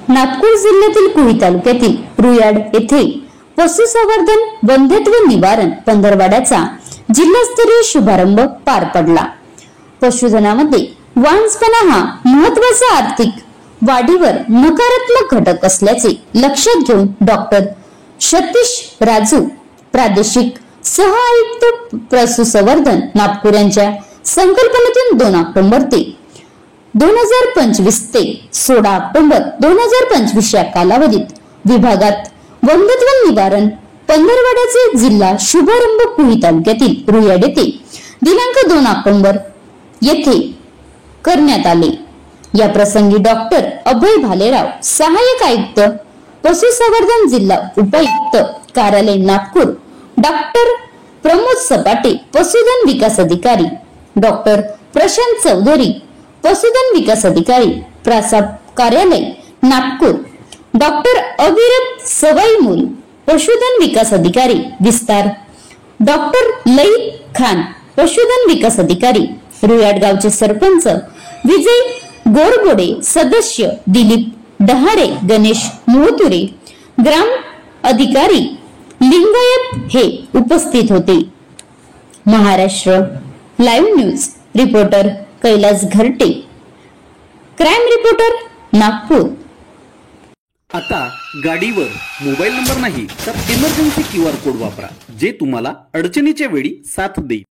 नागपूर जिल्ह्यातील कुही तालुक्यातील रुयाड येथे पशुसंवर्धन वंध्यत्व निवारण पंधरवड्याचा जिल्हास्तरीय शुभारंभ पार पडला। पशुधनामध्ये वांसपणा हा महत्त्वाचा आर्थिक वाढीवर नकारात्मक घटक असल्याचे लक्षात घेऊन डॉक्टर सतीश राजू प्रादेशिक सह आयुक्त पशुसंवर्धन नागपूर यांच्या संकल्पनेतून 2 ऑक्टोबर ते 2025 ते 16 ऑक्टोबर 2025 या कालावधीत विभागात वंध्यत्व निवारण पंधरवड्याचे जिल्हा शुभारंभ कुही तालुक्यातील रुयाड येथे दिनांक 2 ऑक्टोबर येथे करण्यात आले। या प्रसंगी डॉक्टर अभय भालेराव सहाय्यक आयुक्त पशुसंवर्धन जिल्हा उपायुक्त कार्यालय नागपूर, डॉक्टर प्रमोद सपाटे पशुधन विकास अधिकारी, डॉक्टर प्रशांत चौधरी पशुधन विकास अधिकारी प्रासाद कार्यालय नागपूर, डॉक्टर अविरत सवाईमोल पशुधन विकास अधिकारी विस्तार, डॉक्टर लईत खान पशुधन विकास अधिकारी रुयाड गावचे सरपंच विजय गोरगोडे, सदस्य दिलीप डहारे, गणेश मोहतुरे, ग्राम अधिकारी लिंगायत हे उपस्थित होते। Maharashtra live news reporter Kailas Gharte, crime reporter Nagpur. आता गाडीवर मोबाईल नंबर नाही तर इमर्जन्सी QR कोड वापरा, जे तुम्हाला अडचणीच्या वेळी साथ देईल।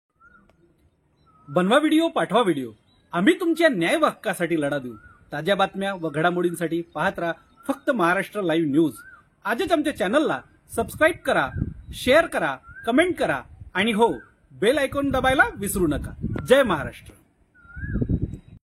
बनवा व्हिडिओ, पाठवा व्हिडिओ, आम्ही तुमच्या न्याय हक्कासाठी लढा देऊ। ताज्या बातम्या व घडामोडींसाठी पाहत राहा फक्त महाराष्ट्र लाईव्ह न्यूज। आजच आमच्या चॅनलला सबस्क्राईब करा, शेअर करा, कमेंट करा आणि हो, बेल आयकॉन दाबायला विसरू नका। जय महाराष्ट्र।